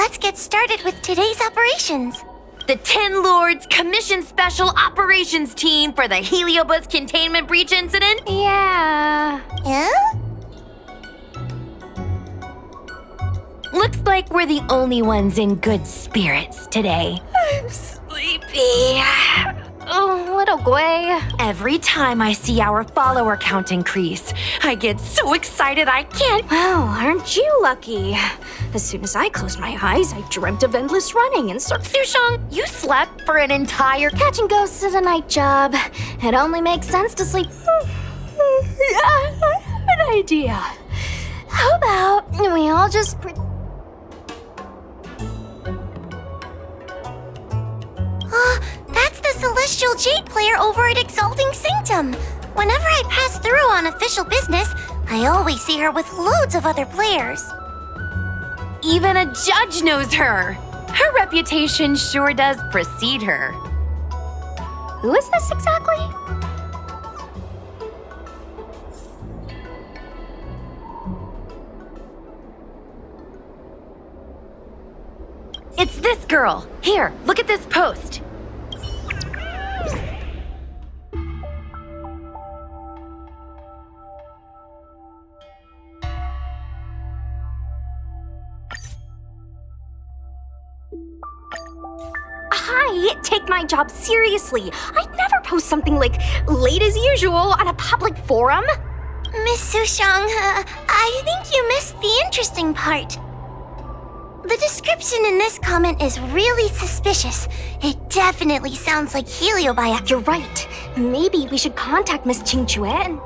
let's get started with today's operations. The 10 Lords commissioned Special Operations Team for the Heliobus containment breach incident? Yeah. Yeah? Looks like we're the only ones in good spirits today. I'm sleepy. Oh, little Gwei. Every time I see our follower count increase, I get so excited I can't. Well, aren't you lucky? As soon as I closed my eyes, I dreamt of endless running and Sushang, you slept for an entire... Catching ghosts is a night job. It only makes sense to sleep. I have an idea. How about we all just That's the Celestial Jade player over at Exalting Sanctum. Whenever I pass through on official business, I always see her with loads of other players. Even a judge knows her. Her reputation sure does precede her. Who is this exactly? It's this girl. Here, look at this post. Hi, take my job seriously. I'd never post something like late as usual on a public forum. Miss Sushang, I think you missed the interesting part. The description in this comment is really suspicious. It definitely sounds like Heliobi. You're right. Maybe we should contact Miss Qing Chuan.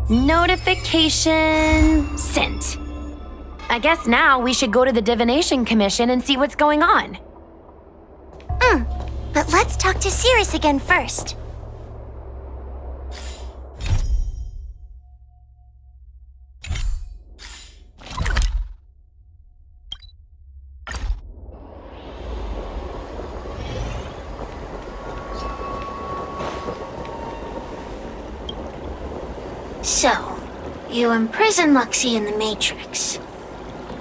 Notification sent. I guess now we should go to the Divination Commission and see what's going on. But let's talk to Cirrus again first. So, you imprisoned Luxie in the Matrix.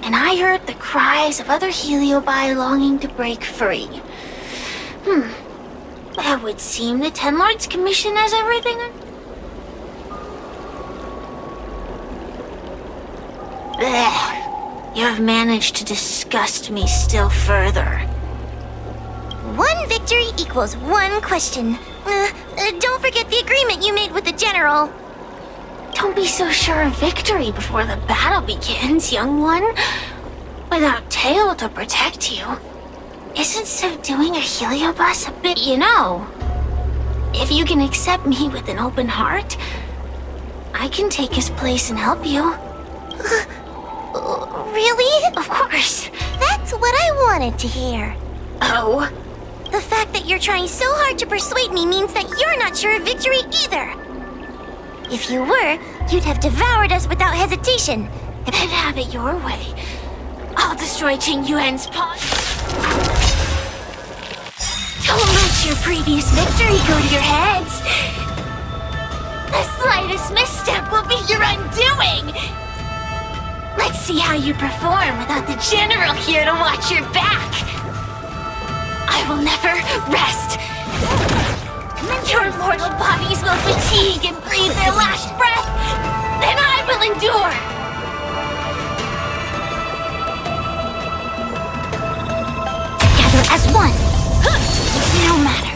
And I heard the cries of other Heliobi longing to break free. That would seem the Ten Lords Commission has everything. Blech. You have managed to disgust me still further. One victory equals one question. Don't forget the agreement you made with the General. Don't be so sure of victory before the battle begins, young one. Without Tail to protect you, isn't so doing a Heliobus a bit, If you can accept me with an open heart, I can take his place and help you. Really? Of course. That's what I wanted to hear. Oh? The fact that you're trying so hard to persuade me means that you're not sure of victory either. If you were, you'd have devoured us without hesitation. And have it your way. I'll destroy Qing Yuan's pawn. Don't let your previous victory go to your heads. The slightest misstep will be your undoing. Let's see how you perform without the General here to watch your back. I will never rest. Your mortal bodies will fatigue and breathe their last breath. Then I will endure. Together as one. No matter.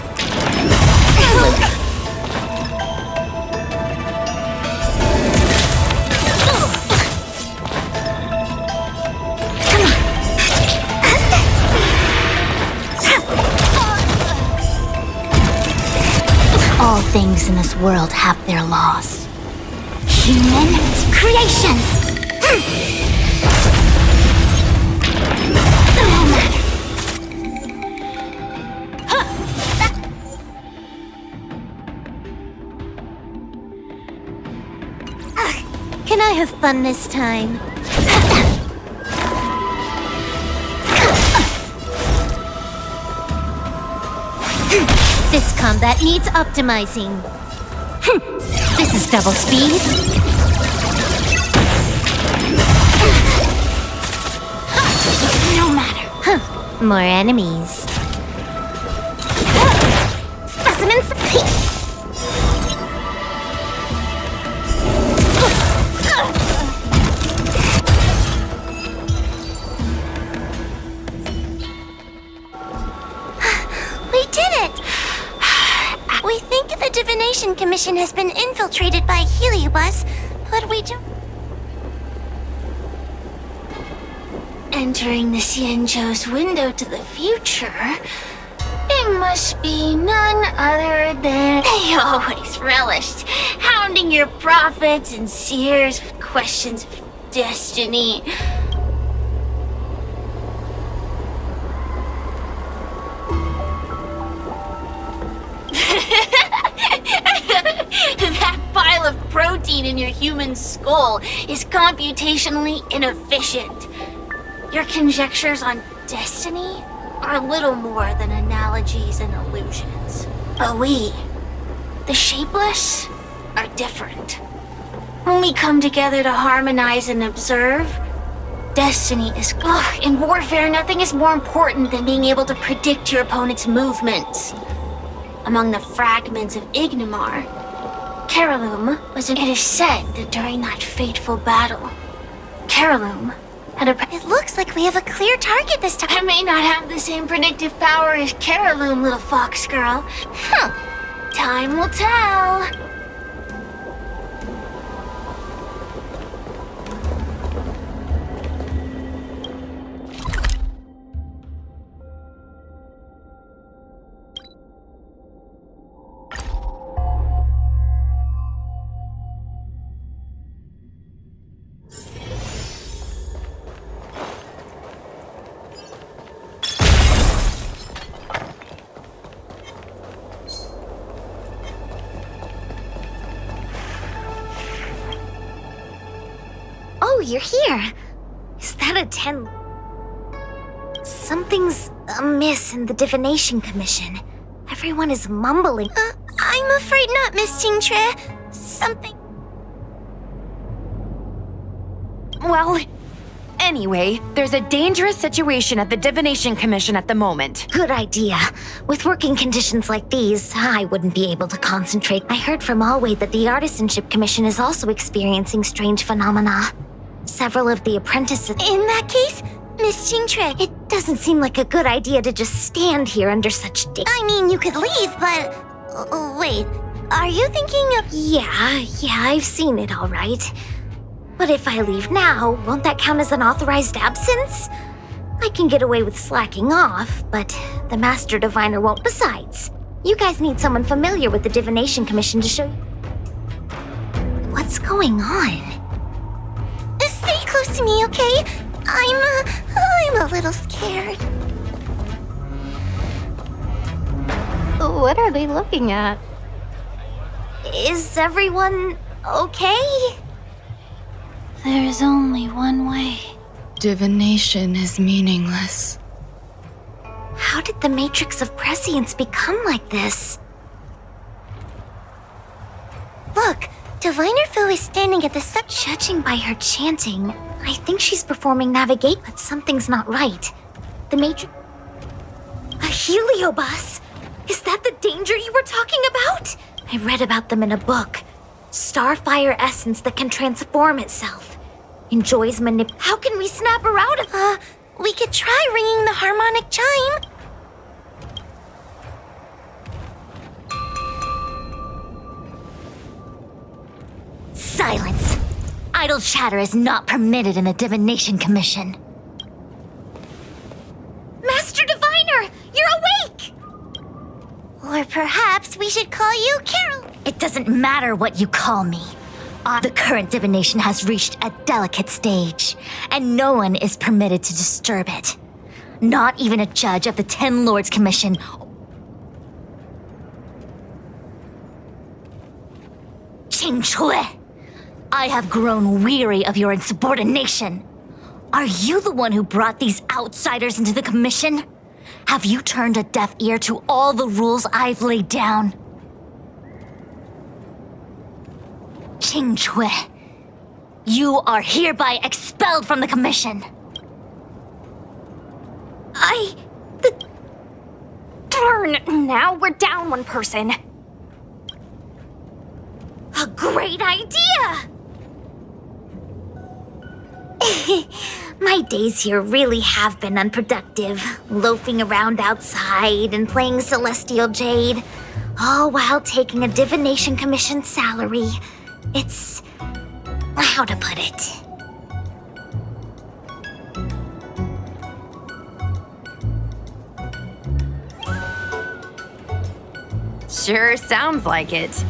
All things in this world have their laws. Human creations! fun this time. This combat needs optimizing. This is double speed. No matter. More enemies. Specimens. We did it! We think the Divination Commission has been infiltrated by Heliobus, but we don't... Entering the Xianzhou's window to the future, it must be none other than... They always relished hounding your prophets and seers with questions of destiny. That pile of protein in your human skull is computationally inefficient. Your conjectures on destiny are little more than analogies and illusions. But we, the shapeless, are different. When we come together to harmonize and observe, destiny is... in warfare, nothing is more important than being able to predict your opponent's movements. Among the fragments of Ignimar, Carolum was... It is said that during that fateful battle, Carolum had a... It looks like we have a clear target this time. I may not have the same predictive power as Carolum, little fox girl. Time will tell. Oh, you're here. Is that a 10? Something's amiss in the Divination Commission. Everyone is mumbling. I'm afraid not, Miss Tingtre. Something... Well, anyway, there's a dangerous situation at the Divination Commission at the moment. Good idea. With working conditions like these, I wouldn't be able to concentrate. I heard from Alway that the Artisanship Commission is also experiencing strange phenomena. Several of the apprentices... In that case, Miss Tingtre, It doesn't seem like a good idea to just stand here under such I mean, you could leave, but... wait, are you thinking of... Yeah, I've seen it all right. But if I leave now, won't that count as an authorized absence? I can get away with slacking off, but the Master Diviner won't. Besides, you guys need someone familiar with the Divination Commission to show you... What's going on? Stay close to me, okay? I'm a little scared. What are they looking at? Is everyone okay? There's only one way. Divination is meaningless. How did the Matrix of Prescience become like this? Look, Diviner Fu is standing at the Judging by her chanting, I think she's performing Navigate, but something's not right. The Matrix... A Heliobus? Is that the danger you were talking about? I read about them in a book. Starfire essence that can transform itself. Enjoys How can we snap her out of... we could try ringing the harmonic chime. Silence! Idle chatter is not permitted in the Divination Commission. Master Diviner! You're awake! Or perhaps we should call you Carol. It doesn't matter what you call me. The current divination has reached a delicate stage, and no one is permitted to disturb it. Not even a judge of the Ten Lords Commission. Qingchui! I have grown weary of your insubordination. Are you the one who brought these outsiders into the commission? Have you turned a deaf ear to all the rules I've laid down? Qingchui, you are hereby expelled from the commission. Darn, now we're down one person. A great idea! My days here really have been unproductive, loafing around outside and playing Celestial Jade, all while taking a divination commission salary. It's... how to put it? Sure sounds like it.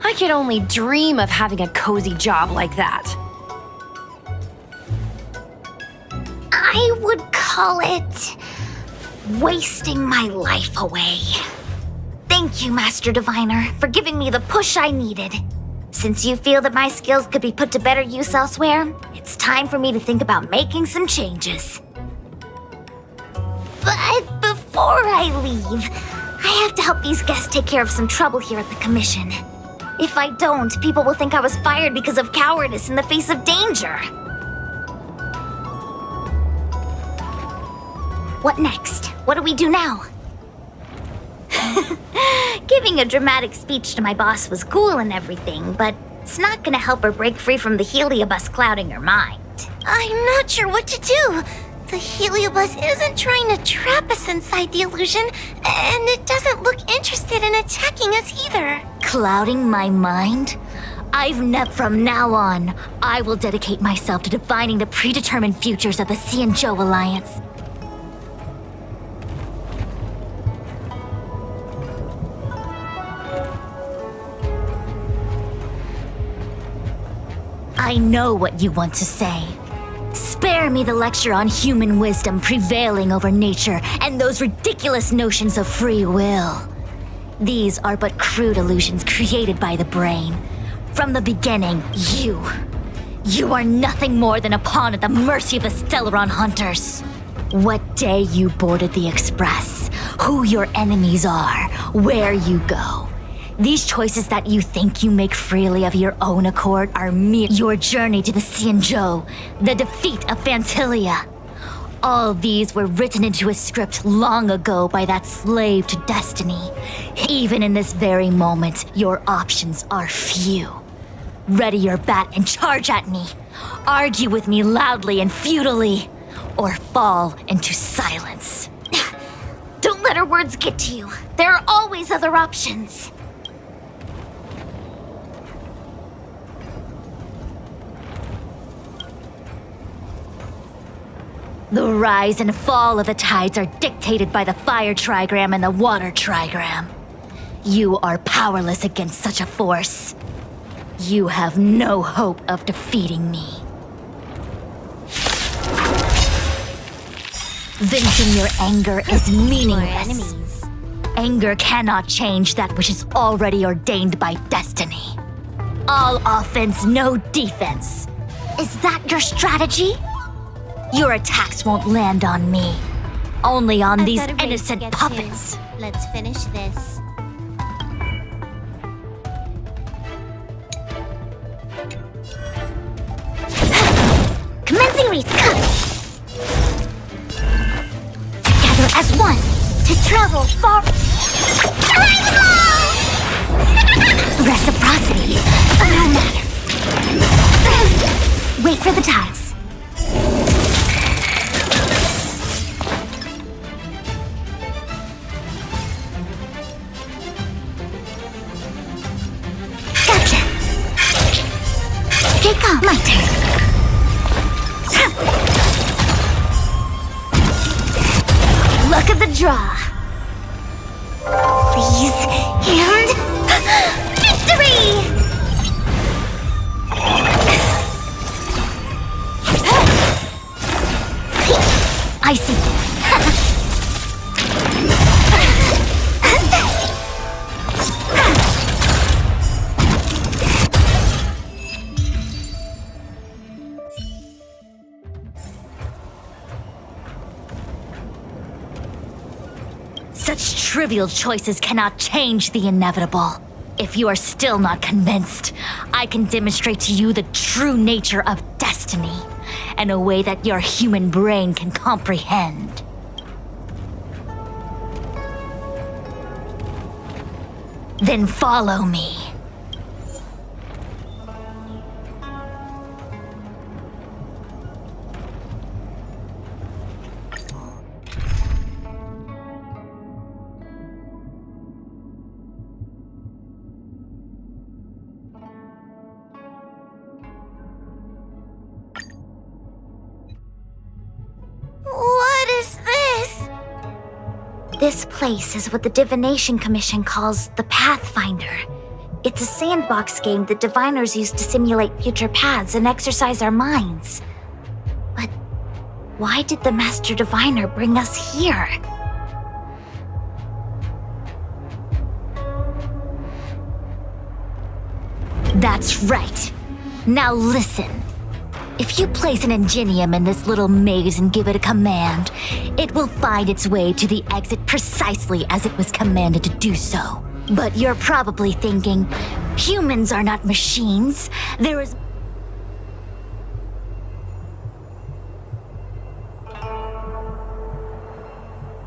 I could only dream of having a cozy job like that. I would call it wasting my life away. Thank you, Master Diviner, for giving me the push I needed. Since you feel that my skills could be put to better use elsewhere, it's time for me to think about making some changes. But before I leave, I have to help these guests take care of some trouble here at the commission. If I don't, people will think I was fired because of cowardice in the face of danger. What next? What do we do now? Giving a dramatic speech to my boss was cool and everything, but it's not gonna help her break free from the heliobus clouding her mind. I'm not sure what to do. The heliobus isn't trying to trap us inside the illusion, and it doesn't look interested in attacking us either. Clouding my mind? From now on, I will dedicate myself to defining the predetermined futures of the Xianzhou Alliance. I know what you want to say. Spare me the lecture on human wisdom prevailing over nature and those ridiculous notions of free will. These are but crude illusions created by the brain. From the beginning, you are nothing more than a pawn at the mercy of the Stellaron hunters. What day you boarded the Express, who your enemies are, where you go. These choices that you think you make freely of your own accord are mere your journey to the Xianzhou, the defeat of Fantilia. All these were written into a script long ago by that slave to destiny. Even in this very moment, your options are few. Ready your bat and charge at me. Argue with me loudly and futilely, or fall into silence. Don't let her words get to you. There are always other options. The rise and fall of the tides are dictated by the fire trigram and the water trigram. You are powerless against such a force. You have no hope of defeating me. Venting your anger is meaningless. Anger cannot change that which is already ordained by destiny. All offense, no defense. Is that your strategy? Your attacks won't land on me. Only on these innocent puppets. Let's finish this. Commencing race, cut! Together as one, to travel far... Reciprocity, no matter. Wait for the tiles. Gotcha. Stay calm, my turn. Look at the draw. Please, and... victory! I see. Such trivial choices cannot change the inevitable. If you are still not convinced, I can demonstrate to you the true nature of destiny in a way that your human brain can comprehend. Then follow me. What is this? This place is what the Divination Commission calls the Pathfinder. It's a sandbox game that diviners use to simulate future paths and exercise our minds. But why did the Master Diviner bring us here? That's right. Now listen. If you place an ingenium in this little maze and give it a command, it will find its way to the exit precisely as it was commanded to do so. But you're probably thinking, humans are not machines. There is...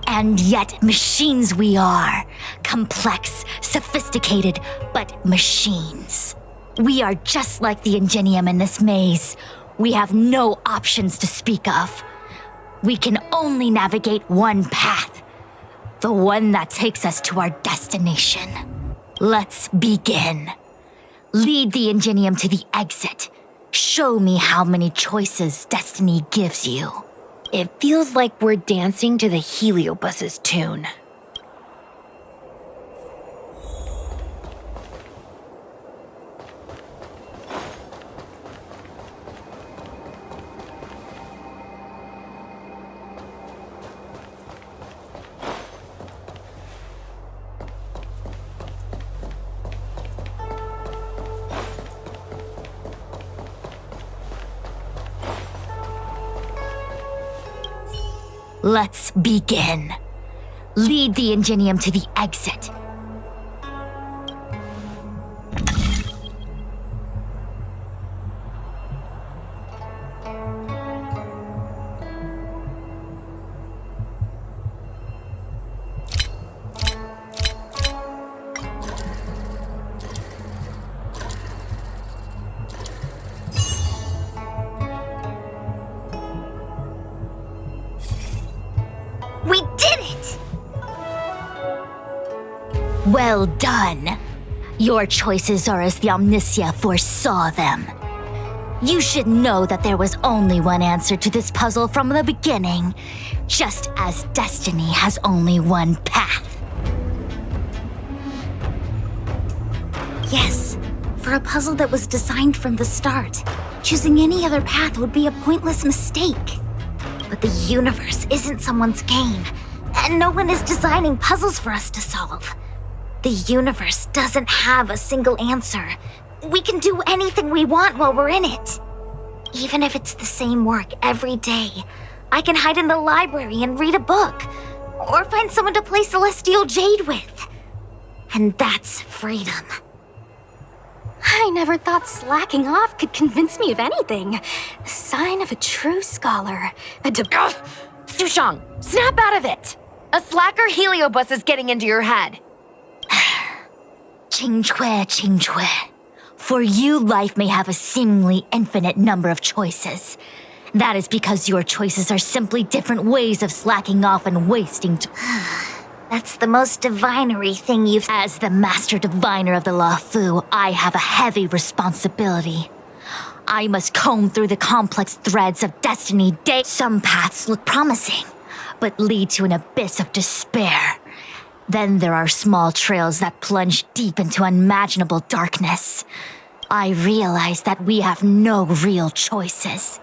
And yet machines we are. Complex, sophisticated, but machines. We are just like the ingenium in this maze. We have no options to speak of. We can only navigate one path. The one that takes us to our destination. Let's begin. Lead the ingenium to the exit. Show me how many choices destiny gives you. It feels like we're dancing to the Heliobus's tune. Let's begin. Lead the ingenium to the exit. We did it! Well done. Your choices are as the Omniscia foresaw them. You should know that there was only one answer to this puzzle from the beginning, just as destiny has only one path. Yes, for a puzzle that was designed from the start, choosing any other path would be a pointless mistake. But the universe isn't someone's game, and no one is designing puzzles for us to solve. The universe doesn't have a single answer. We can do anything we want while we're in it. Even if it's the same work every day, I can hide in the library and read a book, or find someone to play Celestial Jade with. And that's freedom. I never thought slacking off could convince me of anything. The sign of a true scholar. Sushang, snap out of it! A slacker Heliobus is getting into your head. Qingque. For you, life may have a seemingly infinite number of choices. That is because your choices are simply different ways of slacking off and wasting That's the most divinery thing you've... As the master diviner of the Lafu, I have a heavy responsibility. I must comb through the complex threads of destiny day. Some paths look promising, but lead to an abyss of despair. Then there are small trails that plunge deep into unimaginable darkness. I realize that we have no real choices.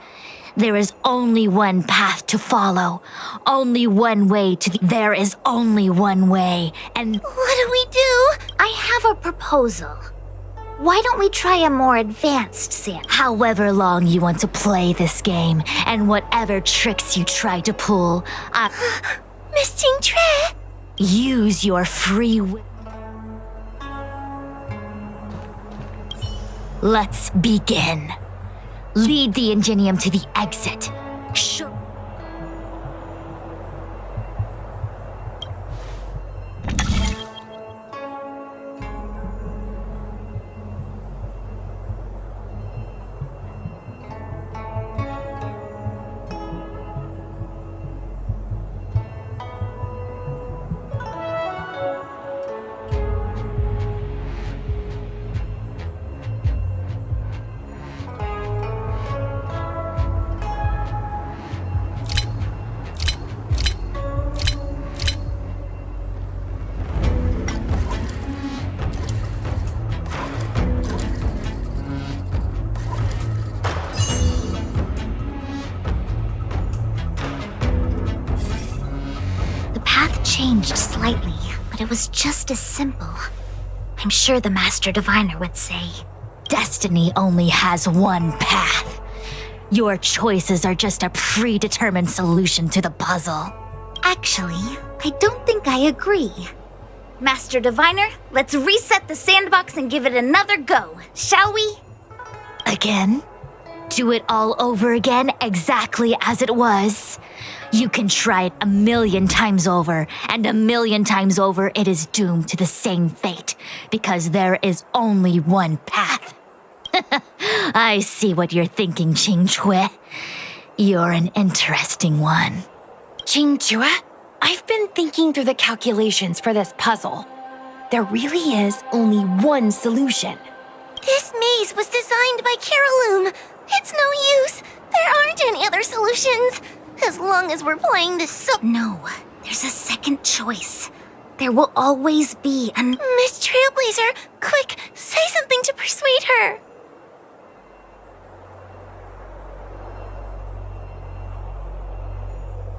There is only one path to follow, only one way to the... There is only one way, and... What do we do? I have a proposal. Why don't we try a more advanced sim? However long you want to play this game, and whatever tricks you try to pull, Miss Qingque? Use your free will. Let's begin. Lead the Ingenium to the exit. Show. Changed slightly, but it was just as simple. I'm sure the Master Diviner would say. Destiny only has one path. Your choices are just a predetermined solution to the puzzle. Actually, I don't think I agree. Master Diviner, let's reset the sandbox and give it another go, shall we? Again? Do it all over again exactly as it was? You can try it 1,000,000 times over, and 1,000,000 times over it is doomed to the same fate, because there is only one path. I see what you're thinking, Qingque. You're an interesting one. Qingque, I've been thinking through the calculations for this puzzle. There really is only one solution. This maze was designed by Caroloom. It's no use. There aren't any other solutions. As long as we're playing this No, there's a second choice. There will always be an... Miss Trailblazer, quick, say something to persuade her.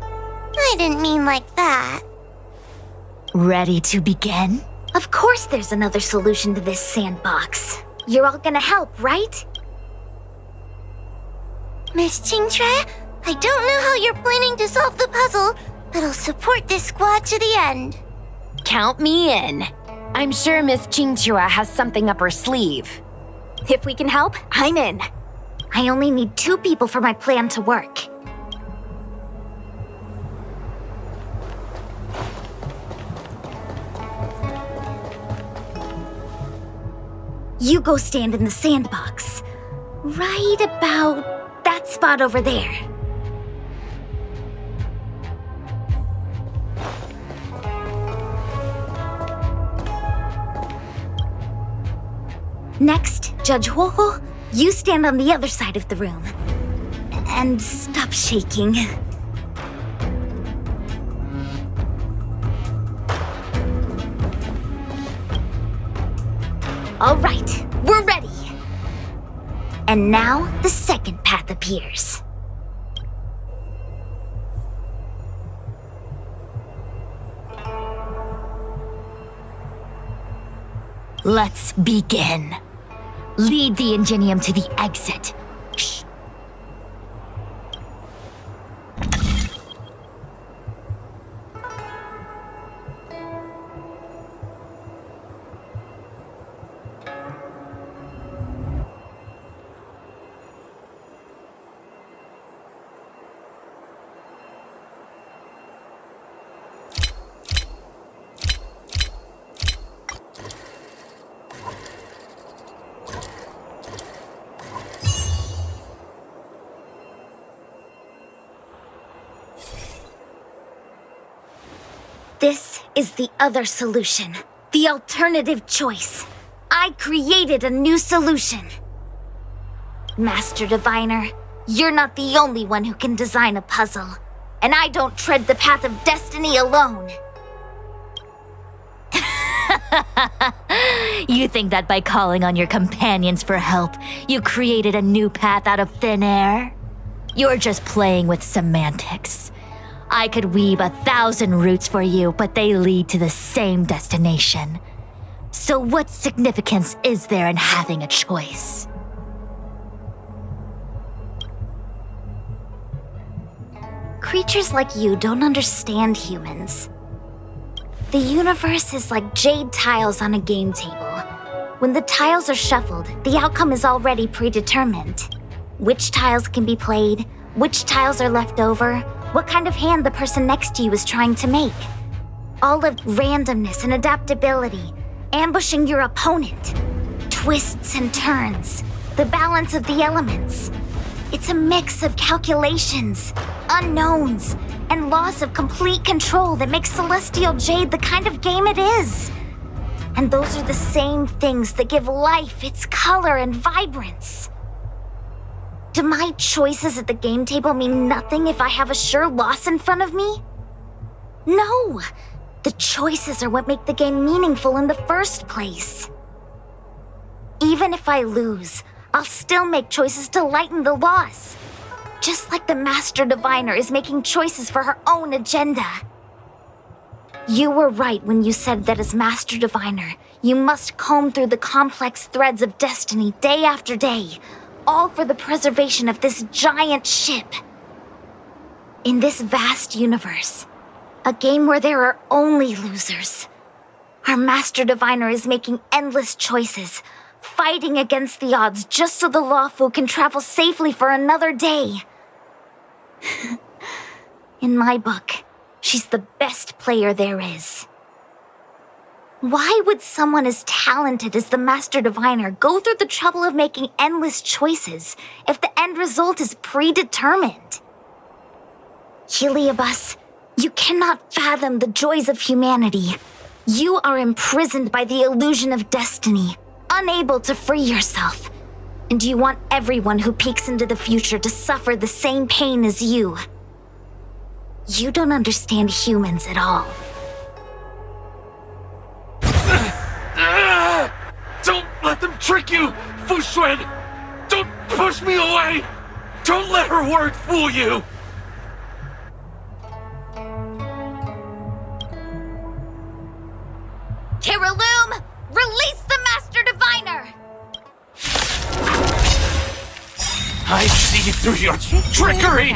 I didn't mean like that. Ready to begin? Of course there's another solution to this sandbox. You're all gonna help, right? Miss Qingque, I don't know how you're planning to solve the puzzle, but I'll support this squad to the end. Count me in. I'm sure Miss Qingque has something up her sleeve. If we can help, I'm in. I only need 2 people for my plan to work. You go stand in the sandbox. Right about that spot over there. Next, Judge Huohuo, you stand on the other side of the room. And stop shaking. All right, we're ready. And now the second path appears. Let's begin. Lead the Ingenium to the exit. Shh. This is the other solution. The alternative choice. I created a new solution. Master Diviner, you're not the only one who can design a puzzle. And I don't tread the path of destiny alone. You think that by calling on your companions for help, you created a new path out of thin air? You're just playing with semantics. I could weave 1,000 routes for you, but they lead to the same destination. So what significance is there in having a choice? Creatures like you don't understand humans. The universe is like jade tiles on a game table. When the tiles are shuffled, the outcome is already predetermined. Which tiles can be played, which tiles are left over, what kind of hand the person next to you is trying to make. All of randomness and adaptability, ambushing your opponent, twists and turns, the balance of the elements. It's a mix of calculations, unknowns, and loss of complete control that makes Celestial Jade the kind of game it is. And those are the same things that give life its color and vibrance. Do my choices at the game table mean nothing if I have a sure loss in front of me? No! The choices are what make the game meaningful in the first place. Even if I lose, I'll still make choices to lighten the loss. Just like the Master Diviner is making choices for her own agenda. You were right when you said that as Master Diviner, you must comb through the complex threads of destiny day after day, all for the preservation of this giant ship. In this vast universe, a game where there are only losers, our Master Diviner is making endless choices, fighting against the odds just so the Lawfu can travel safely for another day. In my book, she's the best player there is. Why would someone as talented as the Master Diviner go through the trouble of making endless choices if the end result is predetermined? Heliobus, you cannot fathom the joys of humanity. You are imprisoned by the illusion of destiny, unable to free yourself. And you want everyone who peeks into the future to suffer the same pain as you. You don't understand humans at all. Don't let them trick you, Fuxuan! Don't push me away! Don't let her word fool you! Kiriloom, release the Master Diviner! I see through your trickery!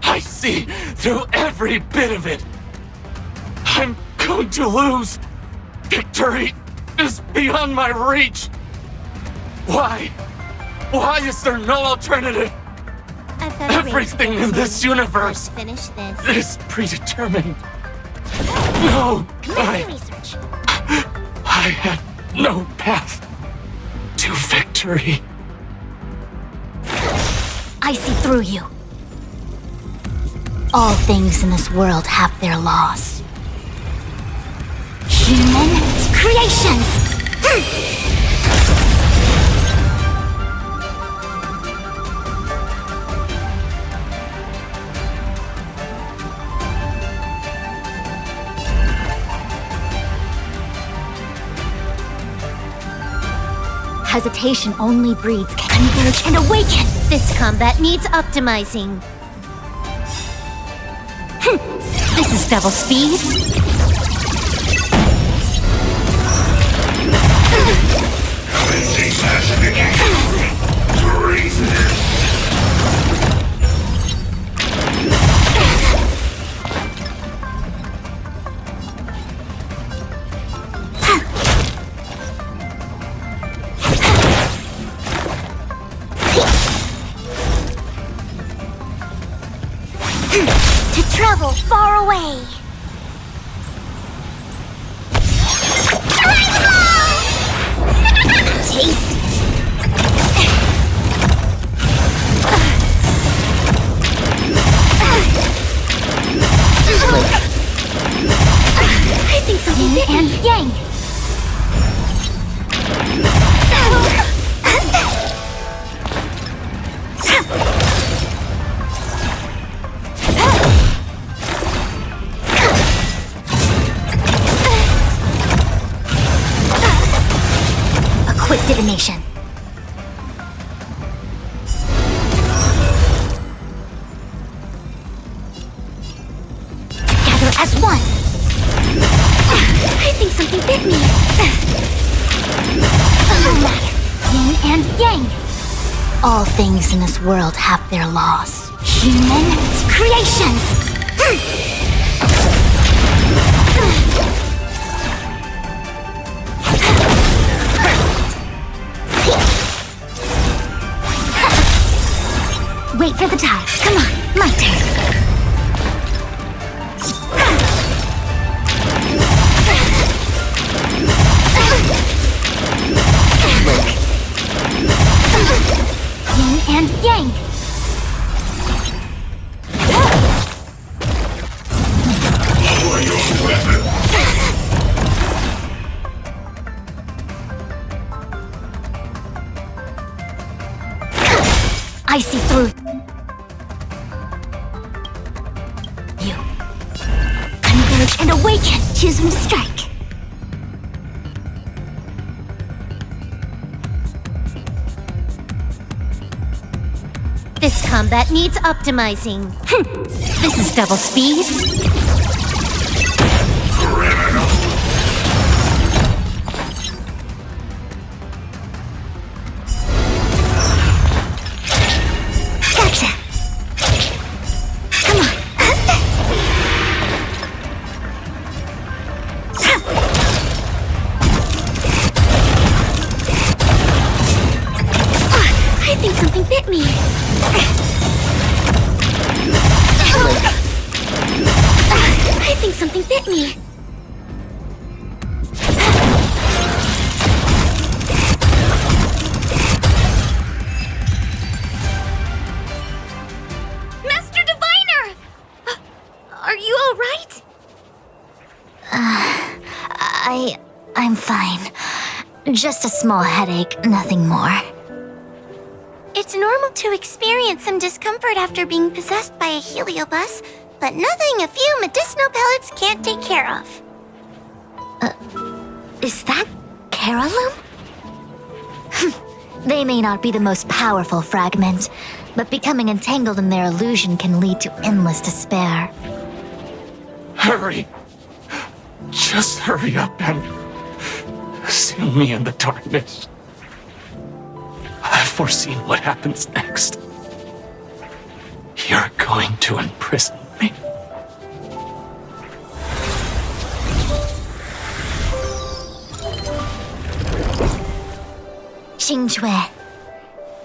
I see through every bit of it! I'm going to lose! Victory is beyond my reach! Why? Why is there no alternative? I've got a Everything in this universe Finish this. is predetermined. No, Commence your research. I had no path to victory. I see through you. All things in this world have their laws. Human creations! Hesitation only breeds converge and awaken! This combat needs optimizing. This is double speed. Commencing pacification. Freeze this. To travel far away. Taste. I think something Yin and yang. A quick divination. Together as one. I think something bit me. No matter. Yin and yang. All things in this world have their laws. Human creations. for the ties. Come on, my turn. Yin and yang. Lower your weapon. I see through you. Converge and awaken. Choose when to strike. This combat needs optimizing. This is double speed. Criminal. Gotcha. Come on. I think something bit me. I think something bit me. Master Diviner! Are you all right? I'm fine. Just a small headache, nothing more. It's normal to experience some discomfort after being possessed by a heliobus, but nothing a few medicinal pellets can't take care of. Is that Carolum? They may not be the most powerful fragment, but becoming entangled in their illusion can lead to endless despair. Hurry! Just hurry up and seal me in the darkness. I've foreseen what happens next. You're going to imprison me. Qingque,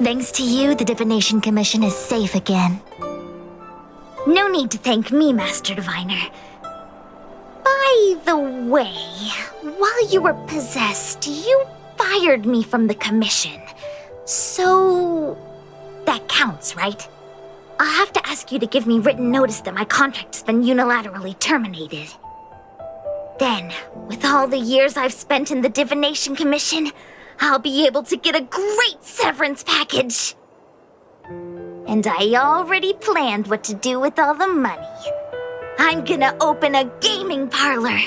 thanks to you, the Divination Commission is safe again. No need to thank me, Master Diviner. By the way, while you were possessed, you fired me from the commission. So that counts, right? I'll have to ask you to give me written notice that my contract's been unilaterally terminated. Then, with all the years I've spent in the Divination Commission, I'll be able to get a great severance package. And I already planned what to do with all the money. I'm gonna open a gaming parlor,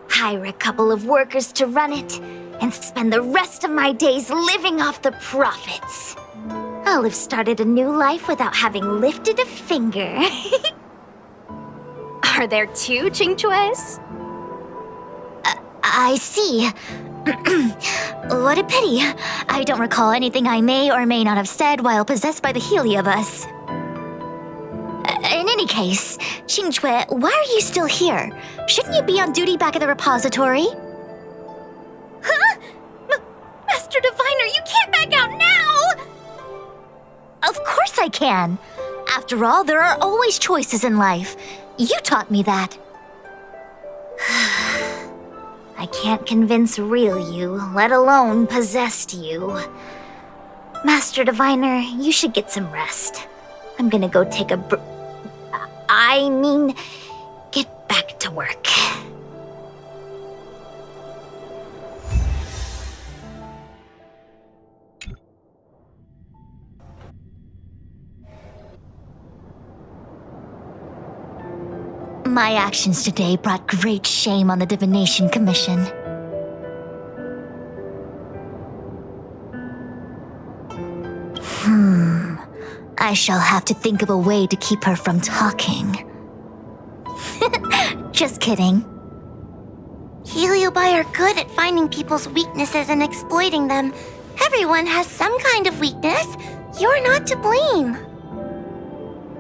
hire a couple of workers to run it, and spend the rest of my days living off the profits. I'll have started a new life without having lifted a finger. Are there two Qingques? I see. What a pity. I don't recall anything I may or may not have said while possessed by the heliobus. In any case, Qingque, why are you still here? Shouldn't you be on duty back at the repository? Huh? Master Diviner, you can't back out now! Of course I can. After all, there are always choices in life. You taught me that. I can't convince real you, let alone possessed you. Master Diviner, you should get some rest. I'm gonna go take a get back to work. My actions today brought great shame on the Divination Commission. I shall have to think of a way to keep her from talking. Just kidding. Heliobi are good at finding people's weaknesses and exploiting them. Everyone has some kind of weakness. You're not to blame.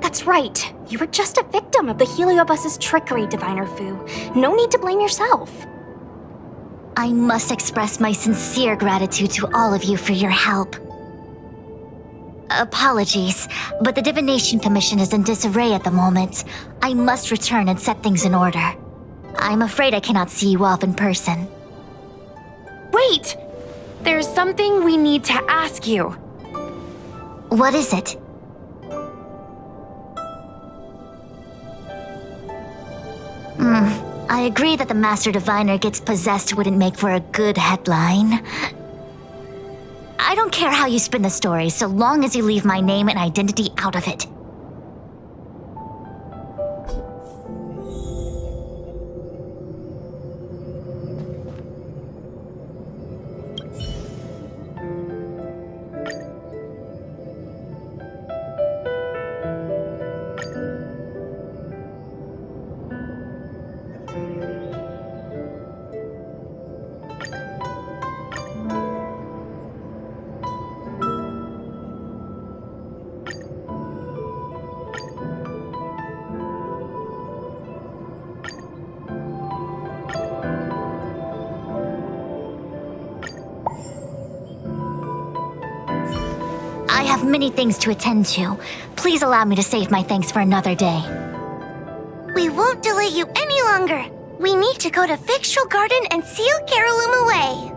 That's right. You were just a victim of the heliobus's trickery, Diviner Fu. No need to blame yourself. I must express my sincere gratitude to all of you for your help. Apologies, but the Divination Commission is in disarray at the moment. I must return and set things in order. I'm afraid I cannot see you off in person. Wait! There's something we need to ask you. What is it? I agree that the Master Diviner gets possessed wouldn't make for a good headline. I don't care how you spin the story, so long as you leave my name and identity out of it. I have many things to attend to. Please allow me to save my thanks for another day. We won't delay you any longer. We need to go to Victral Garden and seal Carolum away.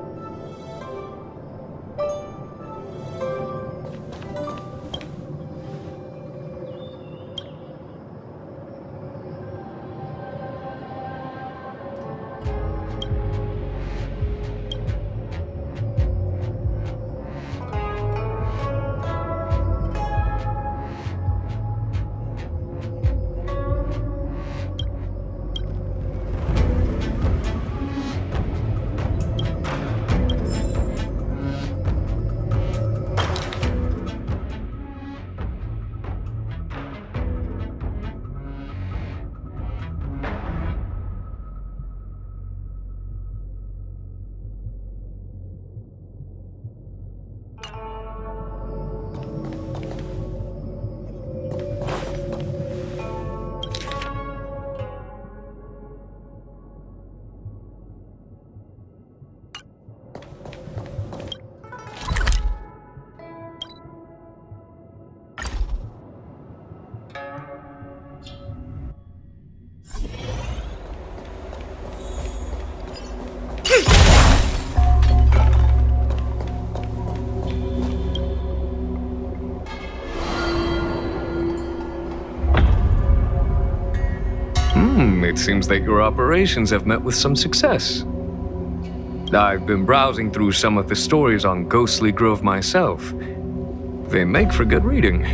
It seems that your operations have met with some success. I've been browsing through some of the stories on Ghostly Grove myself. They make for good reading.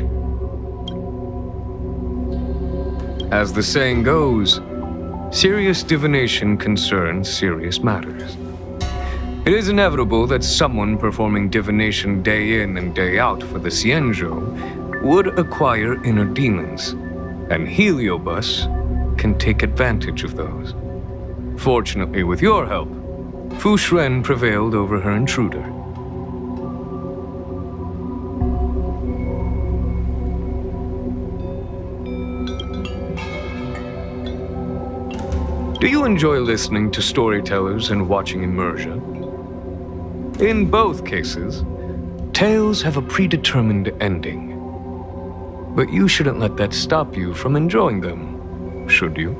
As the saying goes, serious divination concerns serious matters. It is inevitable that someone performing divination day in and day out for the Cienjo would acquire inner demons, and Heliobus can take advantage of those. Fortunately, with your help, Fu Shren prevailed over her intruder. Do you enjoy listening to storytellers and watching immersion? In both cases, tales have a predetermined ending. But you shouldn't let that stop you from enjoying them, should you?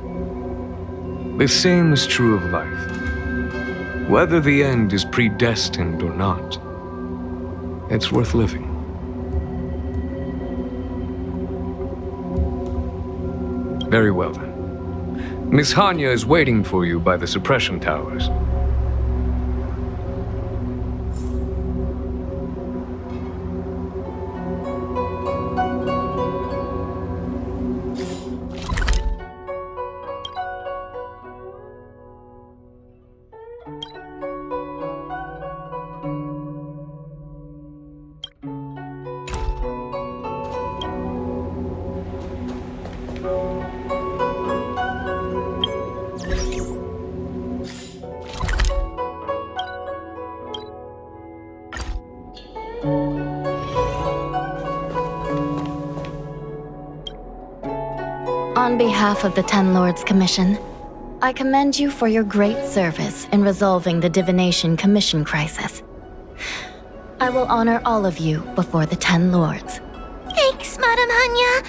The same is true of life. Whether the end is predestined or not, it's worth living. Very well then. Miss Hanya is waiting for you by the suppression towers. On behalf of the Ten Lords Commission, I commend you for your great service in resolving the Divination Commission crisis. I will honor all of you before the Ten Lords. Thanks, Madame Hanya.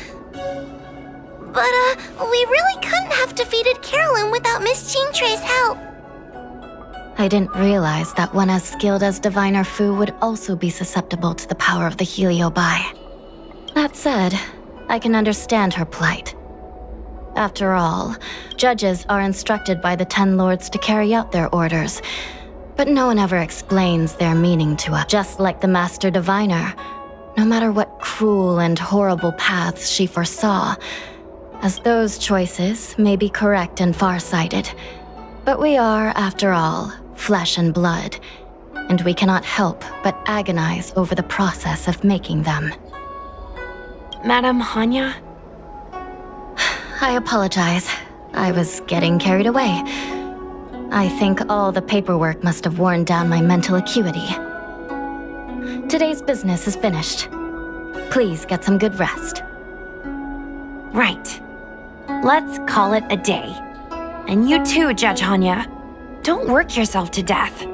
But, we really couldn't have defeated Carolyn without Miss Chingtre's help. I didn't realize that one as skilled as Diviner Fu would also be susceptible to the power of the Heliobi. That said, I can understand her plight. After all, judges are instructed by the Ten Lords to carry out their orders, but no one ever explains their meaning to us. Just like the Master Diviner, no matter what cruel and horrible paths she foresaw, as those choices may be correct and far-sighted. But we are, after all, flesh and blood, and we cannot help but agonize over the process of making them. Madame Hanya? I apologize. I was getting carried away. I think all the paperwork must have worn down my mental acuity. Today's business is finished. Please get some good rest. Right. Let's call it a day. And you too, Judge Hanya. Don't work yourself to death.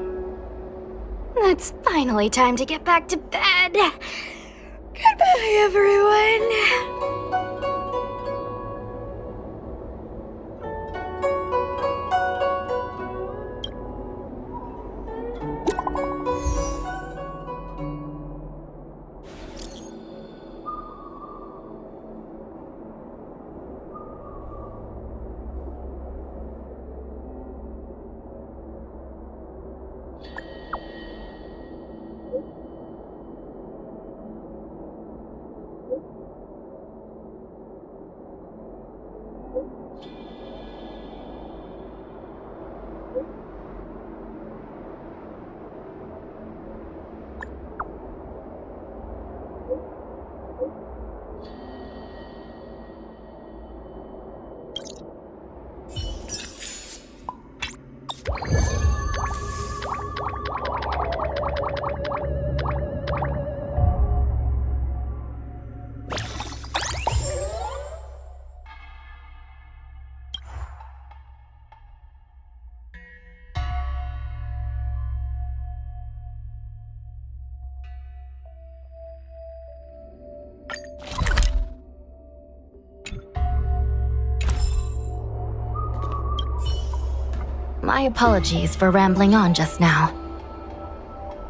It's finally time to get back to bed. Goodbye, everyone. My apologies for rambling on just now.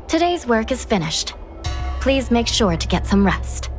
Today's work is finished. Please make sure to get some rest.